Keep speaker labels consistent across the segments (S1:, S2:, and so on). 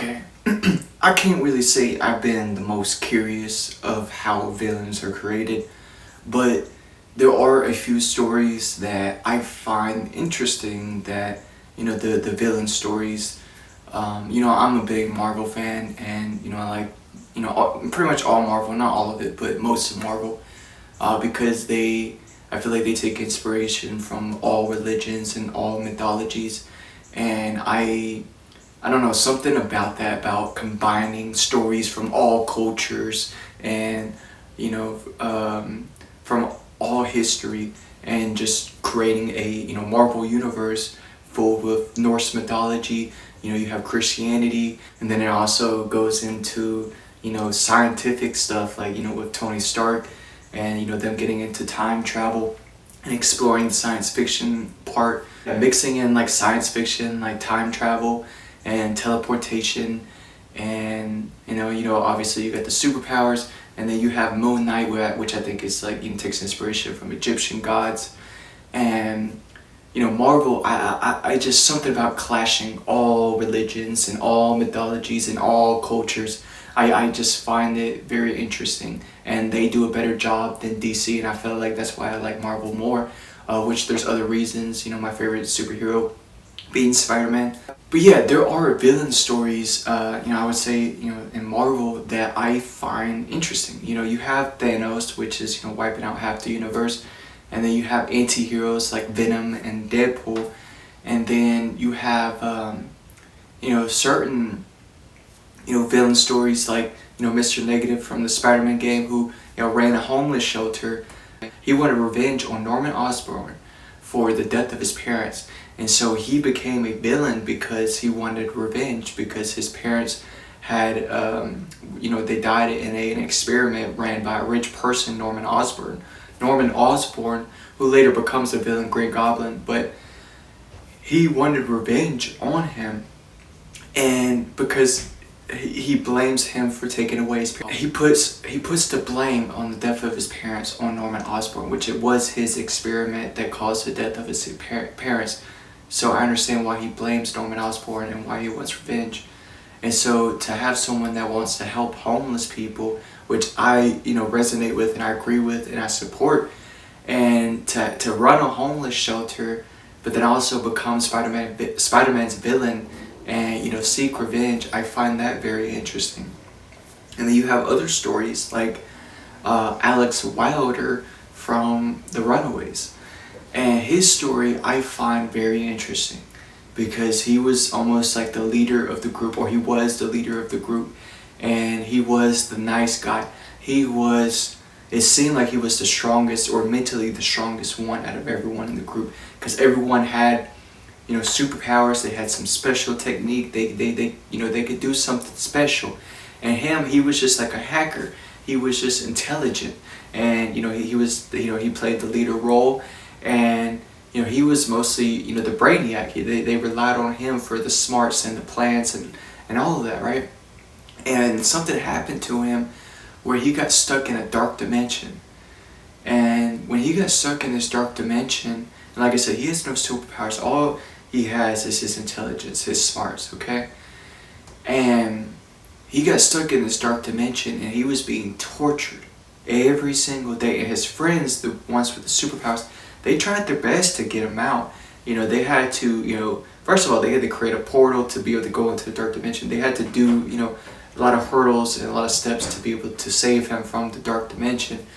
S1: Okay, I can't really say I've been the most curious of how villains are created, but there are a few stories that I find interesting that, the villain stories. I'm a big Marvel fan, and, I like, pretty much all Marvel, not all of it, but most of Marvel, because I feel like they take inspiration from all religions and all mythologies, and I don't know, something about that, about combining stories from all cultures and, from all history, and just creating a, Marvel universe full with Norse mythology. You have Christianity, and then it also goes into, scientific stuff, like, with Tony Stark and, them getting into time travel and exploring the science fiction part, mixing in like science fiction, like time travel and teleportation, and obviously you got the superpowers, and then you have Moon Knight, which I think is like, takes inspiration from Egyptian gods, and Marvel. I just, something about clashing all religions and all mythologies and all cultures. I just find it very interesting, and they do a better job than DC, and I feel like that's why I like Marvel more. Which there's other reasons. My favorite superhero being Spider-Man. But yeah, there are villain stories, I would say, in Marvel that I find interesting. You have Thanos, which is, wiping out half the universe. And then you have anti-heroes like Venom and Deadpool. And then you have, certain, villain stories like, Mr. Negative from the Spider-Man game, who, ran a homeless shelter. He wanted revenge on Norman Osborn for the death of his parents. And so he became a villain because he wanted revenge, because his parents had, they died in an experiment ran by a rich person, Norman Osborn. Norman Osborn, who later becomes a villain, Green Goblin, but he wanted revenge on him, and because he blames him for taking away his parents. He puts the blame on the death of his parents on Norman Osborn, which it was his experiment that caused the death of his parents. So I understand why he blames Norman Osborn and why he wants revenge. And so to have someone that wants to help homeless people, which I, resonate with and I agree with and I support, and to run a homeless shelter, but then also become Spider-Man's villain and, seek revenge, I find that very interesting. And then you have other stories like Alex Wilder from The Runaways. And his story I find very interesting because he was almost like the leader of the group, or he was the leader of the group, and he was the nice guy. It seemed like he was the strongest, or mentally the strongest one out of everyone in the group, because everyone had, superpowers. They had some special technique. They could do something special. And he was just like a hacker. He was just intelligent, and he played the leader role. And he was mostly the brainiac. They relied on him for the smarts and the plans and all of that, right? And something happened to him where he got stuck in a dark dimension. And when he got stuck in this dark dimension, and like I said, he has no superpowers. All he has is his intelligence, his smarts, okay? And he got stuck in this dark dimension, and he was being tortured every single day. And his friends, the ones with the superpowers, they tried their best to get him out. They had to, first of all, they had to create a portal to be able to go into the dark dimension. They had to do, a lot of hurdles and a lot of steps to be able to save him from the dark dimension.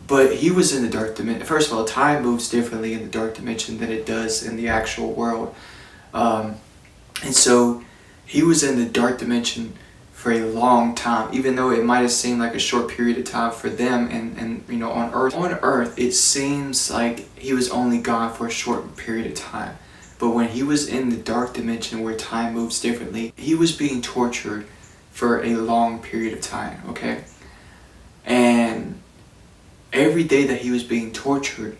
S1: But he was in the dark dimension. First of all, time moves differently in the dark dimension than it does in the actual world. And so he was in the dark dimension for a long time, even though it might have seemed like a short period of time for them and on Earth. On Earth, it seems like he was only gone for a short period of time. But when he was in the dark dimension where time moves differently, he was being tortured for a long period of time, okay? And every day that he was being tortured,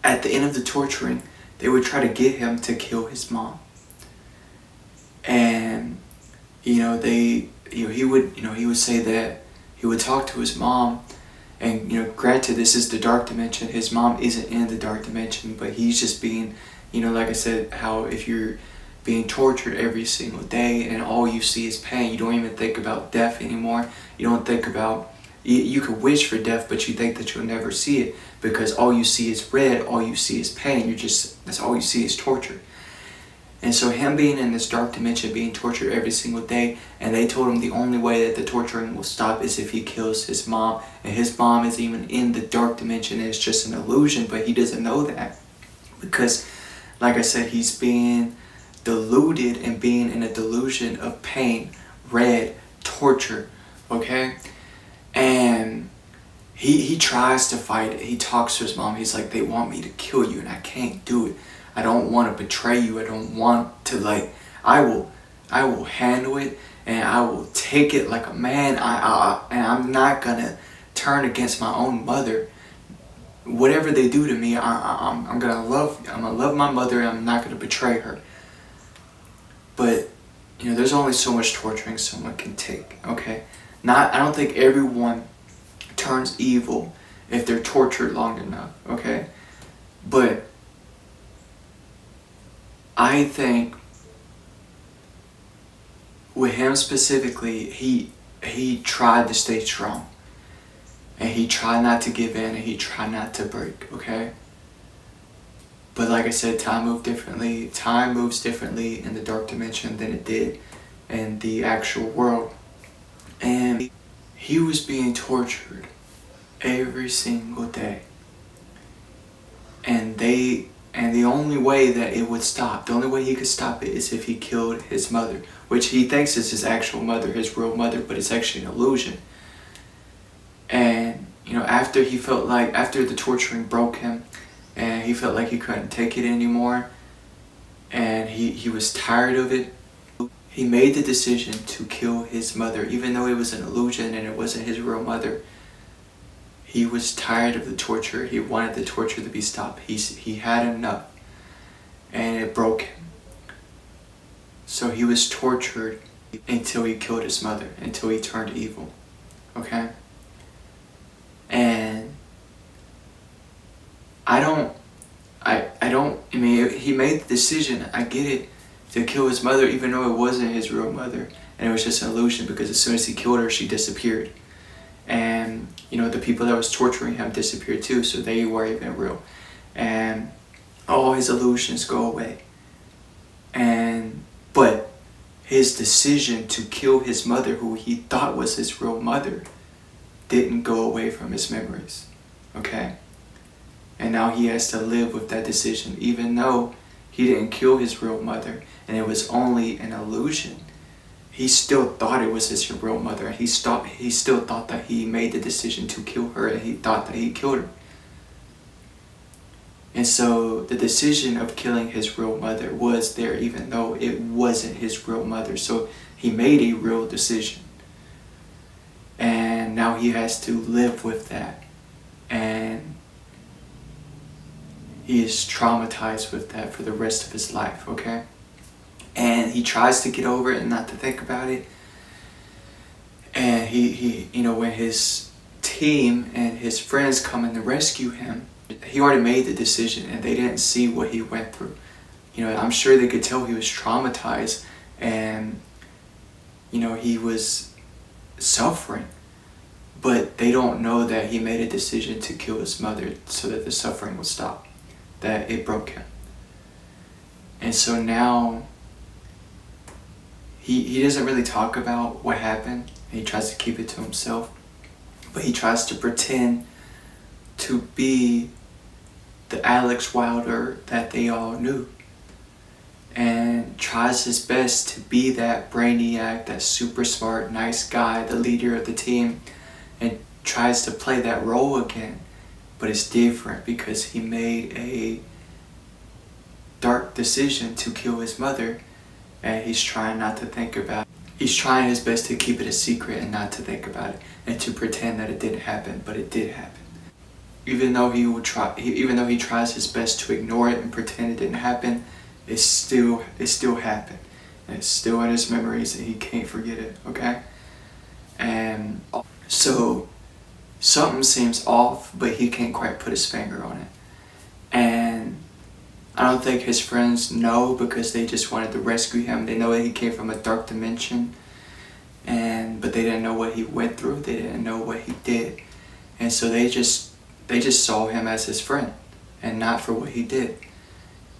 S1: at the end of the torturing, they would try to get him to kill his mom. And he would say that he would talk to his mom, and granted, this is the dark dimension. His mom isn't in the dark dimension, but he's just being, like I said, how if you're being tortured every single day, and all you see is pain. You don't even think about death anymore. You don't think about, you could wish for death, but you think that you'll never see it, because all you see is red, all you see is pain. That's all you see is torture. And so him being in this dark dimension, being tortured every single day, and they told him the only way that the torturing will stop is if he kills his mom. And his mom is even in the dark dimension, and it's just an illusion, but he doesn't know that. Because, like I said, he's being deluded and being in a delusion of pain, red, torture, okay? And he tries to fight it. He talks to his mom. He's like, they want me to kill you, and I can't do it. I don't want to betray you. I don't want to, like, I will handle it, and I will take it like a man. And I'm not gonna turn against my own mother. Whatever they do to me, I'm gonna love my mother, and I'm not gonna betray her. But there's only so much torturing someone can take. Okay, I don't think everyone turns evil if they're tortured long enough. Okay, but I think with him specifically, he tried to stay strong, and he tried not to give in, and he tried not to break, okay? But like I said, time moves differently in the dark dimension than it did in the actual world. And he was being tortured every single day. And the only way that it would stop, the only way he could stop it, is if he killed his mother, which he thinks is his actual mother, his real mother, but it's actually an illusion. And after the torturing broke him, and he felt like he couldn't take it anymore, and he was tired of it, he made the decision to kill his mother, even though it was an illusion and it wasn't his real mother. He was tired of the torture. He wanted the torture to be stopped. He had enough, and it broke him. So he was tortured until he killed his mother, until he turned evil. Okay? And he made the decision, I get it, to kill his mother, even though it wasn't his real mother, and it was just an illusion, because as soon as he killed her, she disappeared. And the people that was torturing him disappeared too, so they were even real. And all his illusions go away. But his decision to kill his mother, who he thought was his real mother, didn't go away from his memories. Okay? And now he has to live with that decision, even though he didn't kill his real mother and it was only an illusion. He still thought it was his real mother. He still thought that he made the decision to kill her, and he thought that he killed her. And so the decision of killing his real mother was there, even though it wasn't his real mother. So he made a real decision. And now he has to live with that. And he is traumatized with that for the rest of his life, okay? And he tries to get over it and not to think about it. And he when his team and his friends come in to rescue him, he already made the decision, and they didn't see what he went through. I'm sure they could tell he was traumatized, and he was suffering, but they don't know that he made a decision to kill his mother so that the suffering would stop, that it broke him. And so now he doesn't really talk about what happened. He tries to keep it to himself, but he tries to pretend to be the Alex Wilder that they all knew, and tries his best to be that brainiac, that super smart, nice guy, the leader of the team, and tries to play that role again. But it's different because he made a dark decision to kill his mother, and he's trying not to think about it. He's trying his best to keep it a secret and not to think about it, and to pretend that it didn't happen, but it did happen. Even though he tries his best to ignore it and pretend it didn't happen, it still happened. And it's still in his memories, and he can't forget it, okay? And so something seems off, but he can't quite put his finger on it. And I don't think his friends know because they just wanted to rescue him. They know that he came from a dark dimension, but they didn't know what he went through. They didn't know what he did, and so they just saw him as his friend, and not for what he did.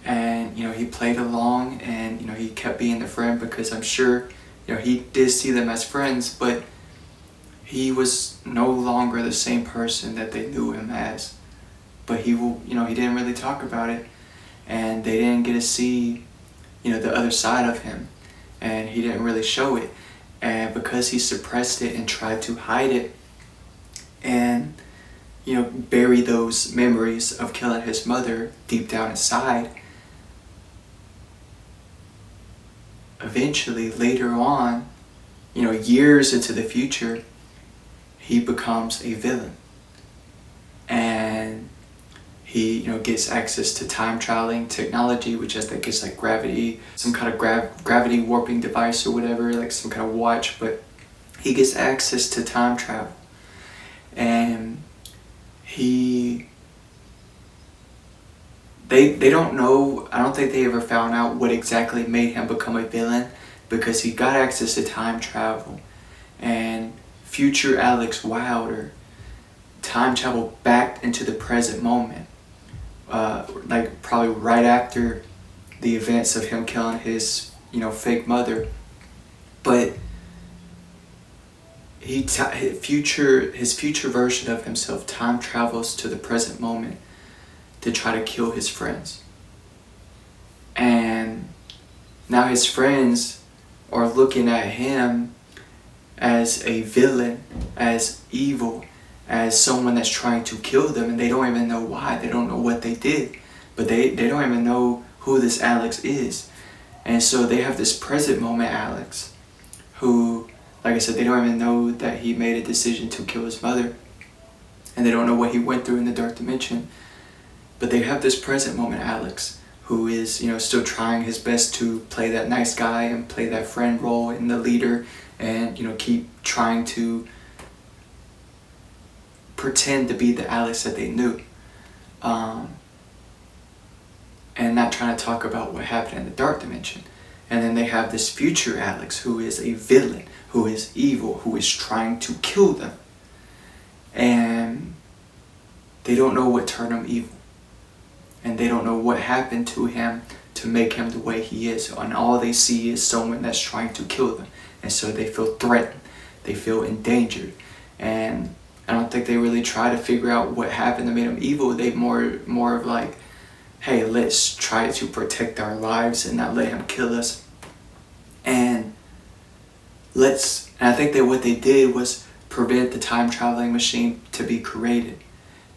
S1: And he played along, and he kept being the friend because I'm sure he did see them as friends, but he was no longer the same person that they knew him as. But he didn't really talk about it, and they didn't get to see the other side of him, and he didn't really show it. And because he suppressed it and tried to hide it and bury those memories of killing his mother deep down inside, eventually later on, years into the future, he becomes a villain. And he gets access to time traveling technology, which I think is like gravity, some kind of gravity warping device or whatever, like some kind of watch, but he gets access to time travel. And they don't know, I don't think they ever found out what exactly made him become a villain, because he got access to time travel. And future Alex Wilder time traveled back into the present moment, like probably right after the events of him killing his fake mother. But his future version of himself time travels to the present moment to try to kill his friends. And now his friends are looking at him as a villain, as evil, as someone that's trying to kill them, and they don't even know why. They don't know what they did, but they don't even know who this Alex is. And so they have this present moment Alex, who, like I said, they don't even know that he made a decision to kill his mother, and they don't know what he went through in the dark dimension. But they have this present moment Alex, who is still trying his best to play that nice guy and play that friend role and the leader, and keep trying to pretend to be the Alex that they knew, and not trying to talk about what happened in the dark dimension. And then they have this future Alex, who is a villain, who is evil, who is trying to kill them, and they don't know what turned him evil, and they don't know what happened to him to make him the way he is, and all they see is someone that's trying to kill them. And so they feel threatened, they feel endangered, and I don't think they really try to figure out what happened that made them evil. They more of like, hey, let's try to protect our lives and not let him kill us. And I think that what they did was prevent the time traveling machine to be created.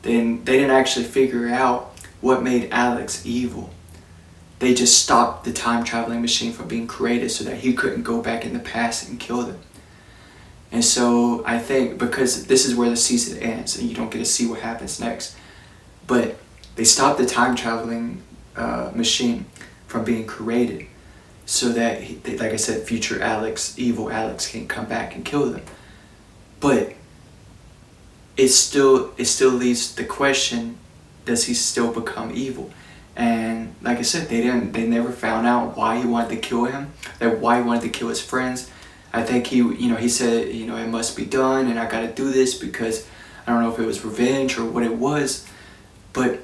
S1: They didn't actually figure out what made Alex evil. They just stopped the time traveling machine from being created so that he couldn't go back in the past and kill them. And so I think, because this is where the season ends and you don't get to see what happens next, but they stopped the time traveling machine from being created so that, like I said, future Alex, evil Alex, can come back and kill them. But it still leaves the question, does he still become evil? And like I said, they never found out why he wanted to kill him, why he wanted to kill his friends. I think he said, it must be done, and I gotta do this because I don't know if it was revenge or what it was, but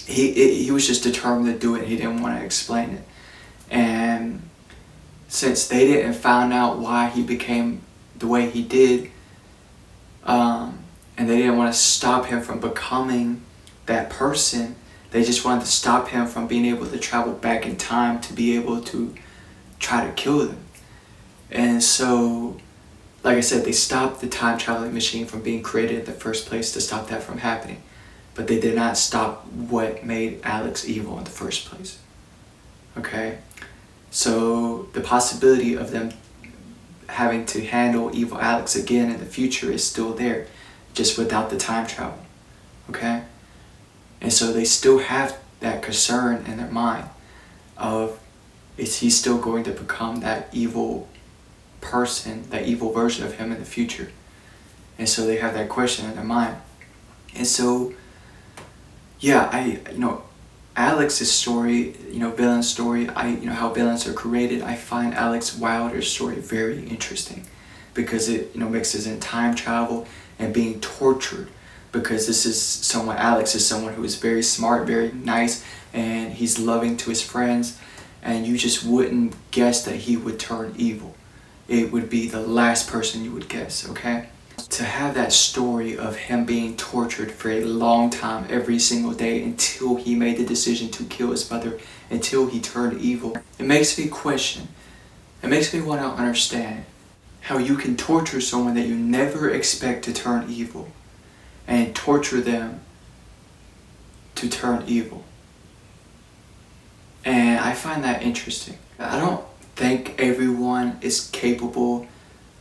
S1: he was just determined to do it. He didn't want to explain it. And since they didn't find out why he became the way he did, and they didn't want to stop him from becoming that person, they just wanted to stop him from being able to travel back in time to be able to try to kill them. And so, like I said, they stopped the time traveling machine from being created in the first place to stop that from happening. But they did not stop what made Alex evil in the first place. Okay? So the possibility of them having to handle evil Alex again in the future is still there, just without the time travel. Okay? And so they still have that concern in their mind of, is he still going to become that evil person, that evil version of him in the future? And so they have that question in their mind. And so, yeah, Alex's story, villain's story, how villains are created, I find Alex Wilder's story very interesting because it, mixes in time travel and being tortured, because Alex is someone who is very smart, very nice, and he's loving to his friends, and you just wouldn't guess that he would turn evil. It would be the last person you would guess, okay? To have that story of him being tortured for a long time, every single day, until he made the decision to kill his mother, until he turned evil, it makes me question, it makes me want to understand how you can torture someone that you never expect to turn evil, and torture them to turn evil. And I find that interesting. I don't think everyone is capable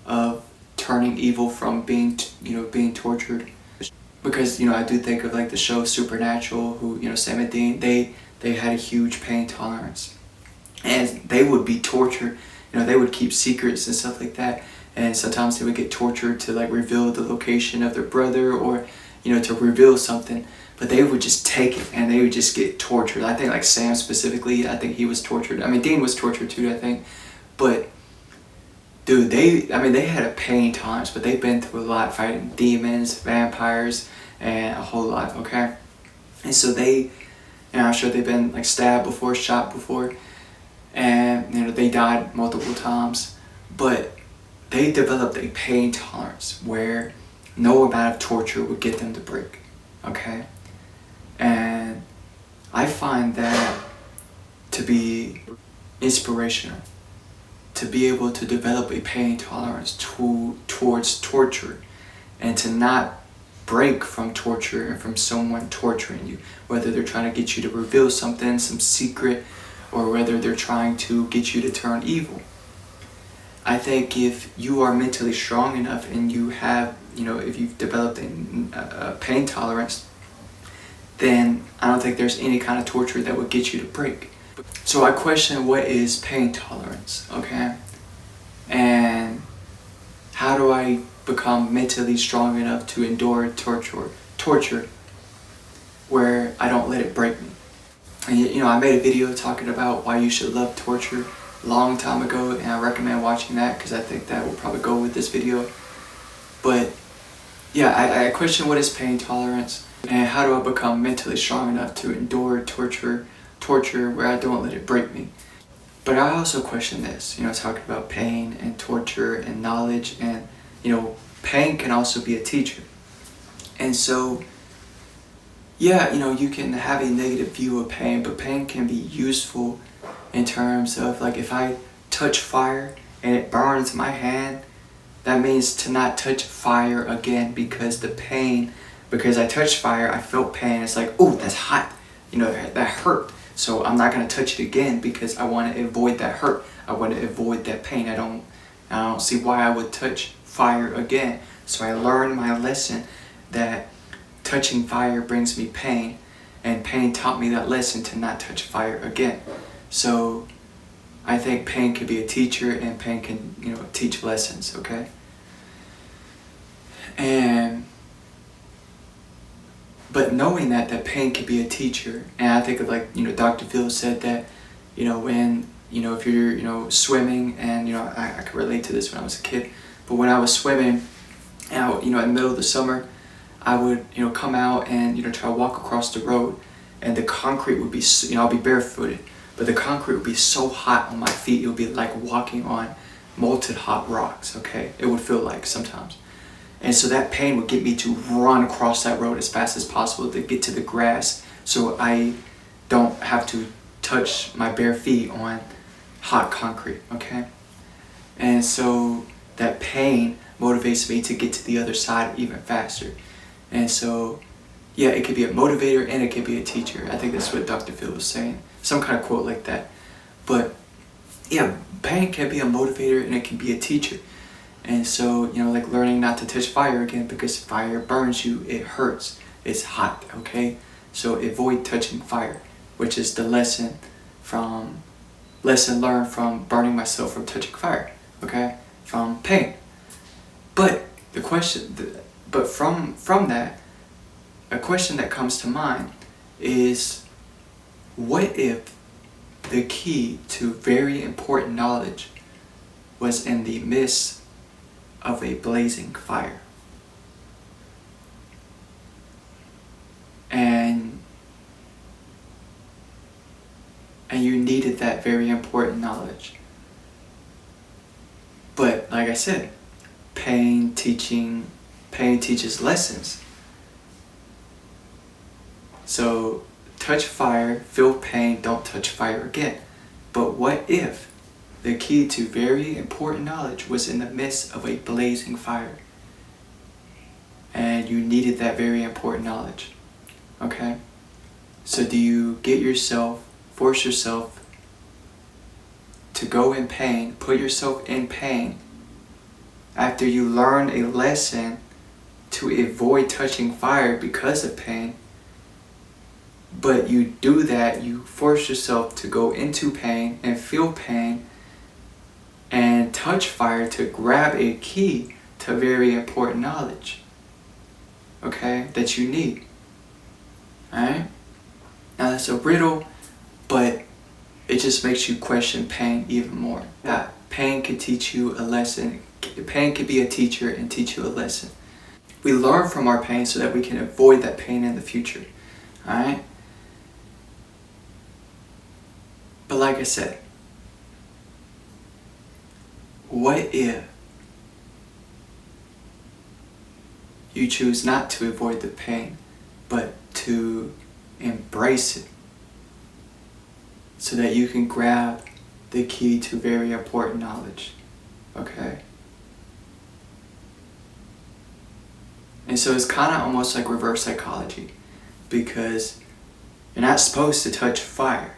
S1: of turning evil from being tortured, because I do think of like the show Supernatural, who Sam and Dean, they had a huge pain tolerance, and they would be tortured. They would keep secrets and stuff like that, and sometimes they would get tortured to like reveal the location of their brother, or to reveal something, but they would just take it and they would just get tortured. I think like Sam specifically, I think he was tortured. I mean, Dean was tortured too, I think, but dude, they had a pain tolerance, but they've been through a lot, fighting demons, vampires, and a whole lot, okay? And so I'm sure they've been like stabbed before, shot before, and they died multiple times, but they developed a pain tolerance where no amount of torture would get them to break, okay? And I find that to be inspirational, to be able to develop a pain tolerance towards torture, and to not break from torture and from someone torturing you, whether they're trying to get you to reveal something, some secret, or whether they're trying to get you to turn evil. I think if you are mentally strong enough and you have, if you've developed a pain tolerance, then I don't think there's any kind of torture that would get you to break. So I question, what is pain tolerance, okay? And how do I become mentally strong enough to endure torture where I don't let it break me? And I made a video talking about why you should love torture a long time ago, and I recommend watching that because I think that will probably go with this video. But yeah, I question what is pain tolerance, and how do I become mentally strong enough to endure torture where I don't let it break me. But I also question this, talking about pain and torture and knowledge, and pain can also be a teacher. And so yeah, you can have a negative view of pain, but pain can be useful in terms of, like, if I touch fire and it burns my hand, that means to not touch fire again, because I touched fire, I felt pain, it's like, oh, that's hot, that hurt, so I'm not going to touch it again because I want to avoid that hurt, I want to avoid that pain. I don't see why I would touch fire again. So I learned my lesson that touching fire brings me pain, and pain taught me that lesson to not touch fire again. So I think pain can be a teacher, and pain can, teach lessons, okay? But knowing that pain can be a teacher, and I think of, like, Dr. Phil said that, when, if you're, swimming, and, I could relate to this when I was a kid, but when I was swimming out, in the middle of the summer, I would, come out and, try to walk across the road, and the concrete would be, I'll be barefooted, but the concrete would be so hot on my feet, it would be like walking on molten hot rocks, okay? It would feel like sometimes. And so that pain would get me to run across that road as fast as possible to get to the grass, so I don't have to touch my bare feet on hot concrete, okay? And so that pain motivates me to get to the other side even faster. And so, yeah, it could be a motivator and it could be a teacher. I think that's what Dr. Phil was saying. Some kind of quote like that. But yeah, pain can be a motivator and it can be a teacher. And so, like learning not to touch fire again, because fire burns you, it hurts, it's hot, okay? So avoid touching fire, which is the lesson learned from burning myself from touching fire, okay? From pain. But the question, from that, a question that comes to mind is, What if the key to very important knowledge was in the midst of a blazing fire? And you needed that very important knowledge. But like I said, pain teaches lessons. So touch fire, feel pain, don't touch fire again. But what if the key to very important knowledge was in the midst of a blazing fire and you needed that very important knowledge? Okay? So do you force yourself to go in pain, put yourself in pain after you learn a lesson to avoid touching fire because of pain? But you do that, you force yourself to go into pain and feel pain and touch fire to grab a key to very important knowledge, okay, that you need. Alright? Now that's a riddle, but it just makes you question pain even more. That pain can teach you a lesson. Pain can be a teacher and teach you a lesson. We learn from our pain so that we can avoid that pain in the future. Alright? But like I said, what if you choose not to avoid the pain, but to embrace it so that you can grab the key to very important knowledge? Okay? And so it's kind of almost like reverse psychology, because you're not supposed to touch fire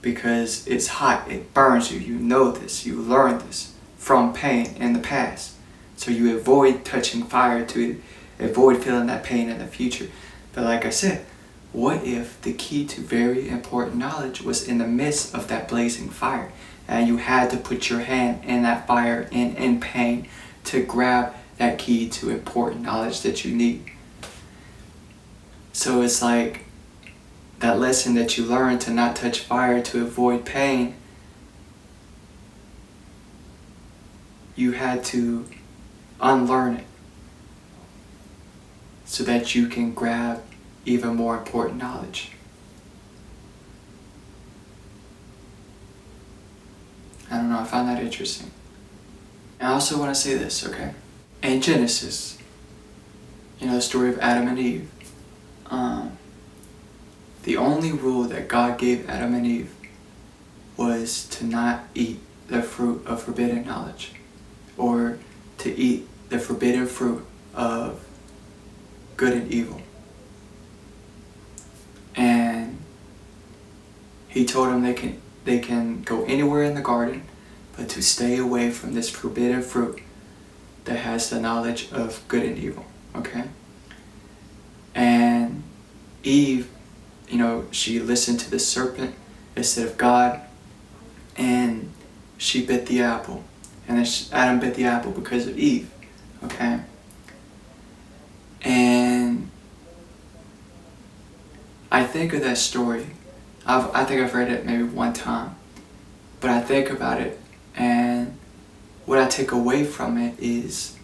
S1: because it's hot, it burns you. You know this, you learned this from pain in the past. So you avoid touching fire to avoid feeling that pain in the future. But like I said, what if the key to very important knowledge was in the midst of that blazing fire and you had to put your hand in that fire and in pain to grab that key to important knowledge that you need? So it's like that lesson that you learned to not touch fire to avoid pain, you had to unlearn it so that you can grab even more important knowledge. I don't know, I found that interesting. And I also want to say this, okay? In Genesis, the story of Adam and Eve, the only rule that God gave Adam and Eve was to not eat the fruit of forbidden knowledge, or to eat the forbidden fruit of good and evil. And he told them they can go anywhere in the garden, but to stay away from this forbidden fruit that has the knowledge of good and evil. Okay? And Eve, she listened to the serpent instead of God, and she bit the apple. And then Adam bit the apple because of Eve. Okay? And I think of that story. I think I've read it maybe one time. But I think about it, and what I take away from it is,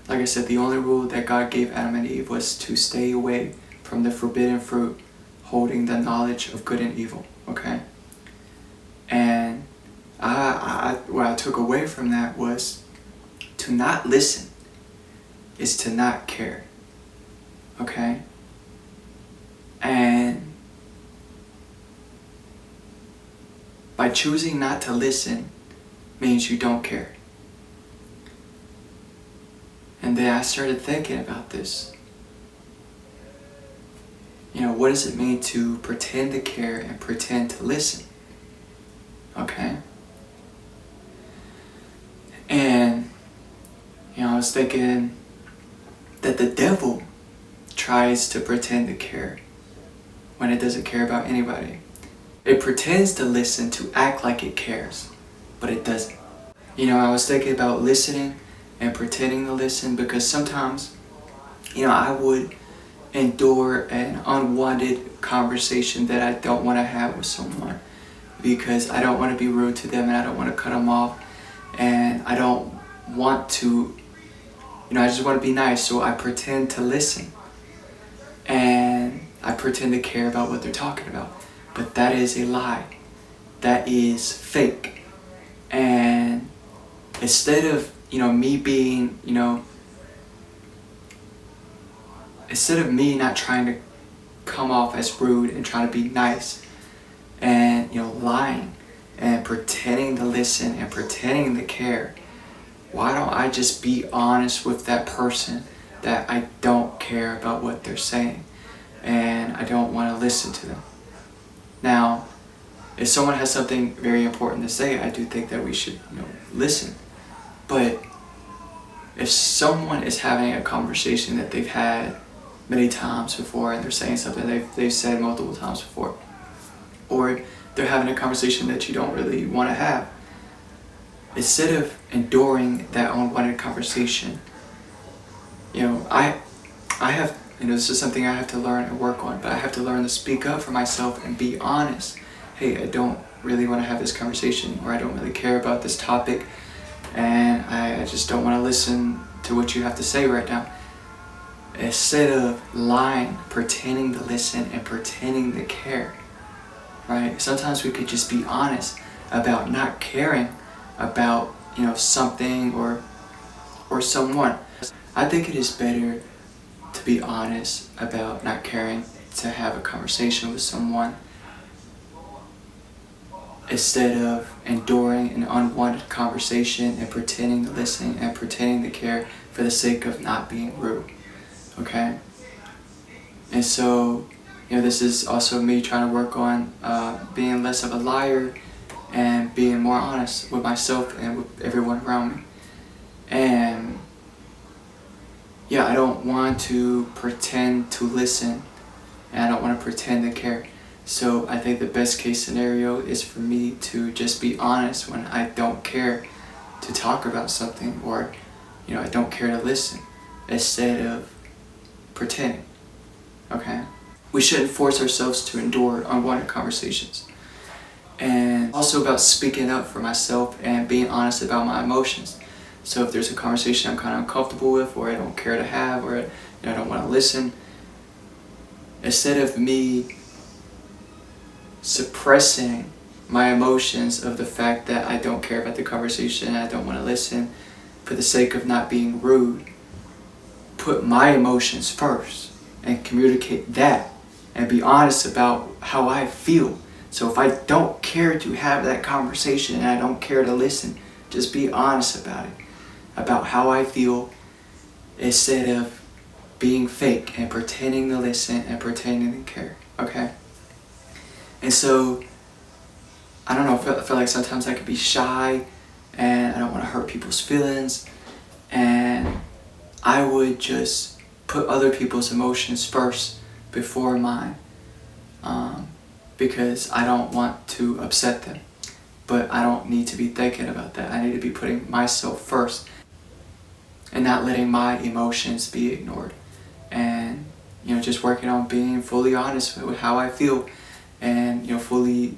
S1: like I said, the only rule that God gave Adam and Eve was to stay away from the forbidden fruit holding the knowledge of good and evil. Okay? And what I took away from that was to not listen is to not care. Okay? And by choosing not to listen means you don't care. And then I started thinking about this. What does it mean to pretend to care and pretend to listen? Okay? And, I was thinking that the devil tries to pretend to care when it doesn't care about anybody. It pretends to listen to act like it cares, but it doesn't. I was thinking about listening and pretending to listen, because sometimes, I would endure an unwanted conversation that I don't want to have with someone, because I don't want to be rude to them and I don't want to cut them off, and I don't want to, I just want to be nice, so I pretend to listen and I pretend to care about what they're talking about. But that is a lie. That is fake. And instead of, me being, instead of me not trying to come off as rude and trying to be nice and, lying and pretending to listen and pretending to care, why don't I just be honest with that person that I don't care about what they're saying and I don't want to listen to them? Now, if someone has something very important to say, I do think that we should, listen. But if someone is having a conversation that they've had many times before and they're saying something they've said multiple times before, or they're having a conversation that you don't really want to have, instead of enduring that unwanted conversation, I have, this is something I have to learn and work on, but I have to learn to speak up for myself and be honest. Hey, I don't really want to have this conversation, or I don't really care about this topic, and I just don't want to listen to what you have to say right now. Instead of lying, pretending to listen and pretending to care, right? Sometimes we could just be honest about not caring about, something or someone. I think it is better to be honest about not caring to have a conversation with someone, instead of enduring an unwanted conversation and pretending to listen and pretending to care for the sake of not being rude. Okay? And so, this is also me trying to work on being less of a liar and being more honest with myself and with everyone around me. And I don't want to pretend to listen, and I don't want to pretend to care. So I think the best case scenario is for me to just be honest when I don't care to talk about something, or I don't care to listen, instead of pretending. Okay? We shouldn't force ourselves to endure unwanted conversations. And also about speaking up for myself and being honest about my emotions. So if there's a conversation I'm kind of uncomfortable with, or I don't care to have, or I don't want to listen, instead of me suppressing my emotions of the fact that I don't care about the conversation and I don't want to listen for the sake of not being rude, put my emotions first and communicate that and be honest about how I feel. So if I don't care to have that conversation and I don't care to listen, just be honest about it, about how I feel, instead of being fake and pretending to listen and pretending to care. Okay? And so, I don't know, I feel like sometimes I could be shy and I don't want to hurt people's feelings, and I would just put other people's emotions first before mine, because I don't want to upset them. But I don't need to be thinking about that. I need to be putting myself first and not letting my emotions be ignored. And, just working on being fully honest with how I feel, and, fully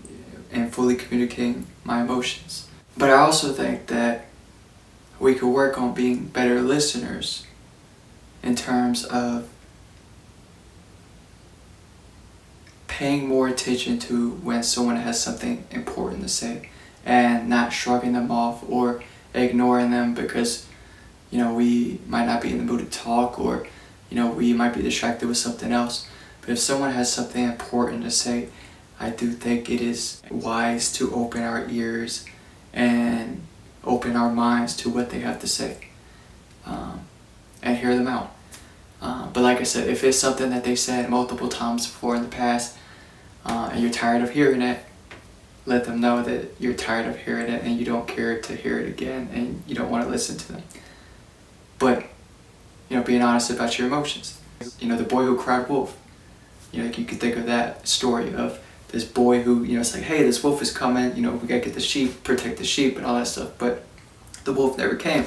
S1: communicating my emotions. But I also think that we could work on being better listeners in terms of paying more attention to when someone has something important to say, and not shrugging them off or ignoring them because, we might not be in the mood to talk, or, we might be distracted with something else. But if someone has something important to say, I do think it is wise to open our ears and open our minds to what they have to say, and hear them out. But like I said, if it's something that they said multiple times before in the past, and you're tired of hearing it, let them know that you're tired of hearing it and you don't care to hear it again and you don't want to listen to them. But, being honest about your emotions. The boy who cried wolf. You could think of that story of this boy who, it's like, hey, this wolf is coming, we gotta get the sheep, protect the sheep and all that stuff. But the wolf never came.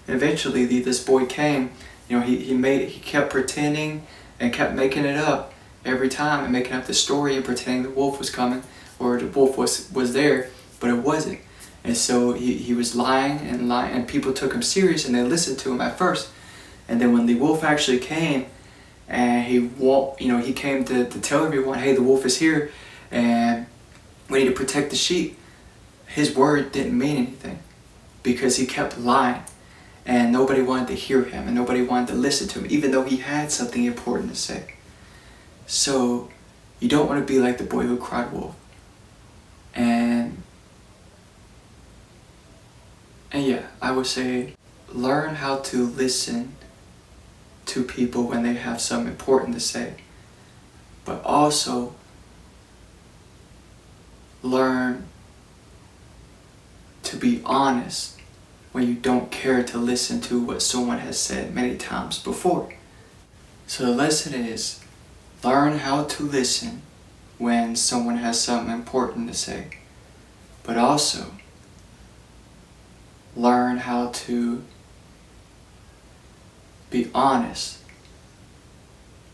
S1: And eventually this boy came, he kept pretending and kept making it up every time and making up the story and pretending the wolf was coming or the wolf was there, but it wasn't. And so he was lying and people took him serious and they listened to him at first. And then when the wolf actually came and he came to tell everyone, hey, the wolf is here and we need to protect the sheep, his word didn't mean anything because he kept lying and nobody wanted to hear him and nobody wanted to listen to him, even though he had something important to say. So you don't want to be like the boy who cried wolf. And yeah, I would say learn how to listen to people when they have something important to say, but also learn to be honest when you don't care to listen to what someone has said many times before. So the lesson is, learn how to listen when someone has something important to say, but also learn how to be honest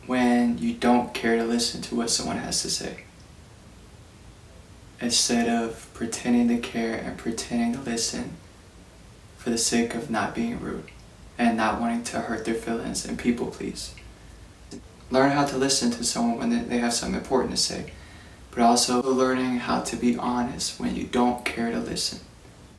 S1: when you don't care to listen to what someone has to say, instead of pretending to care and pretending to listen for the sake of not being rude and not wanting to hurt their feelings and people please. Learn how to listen to someone when they have something important to say, but also learning how to be honest when you don't care to listen.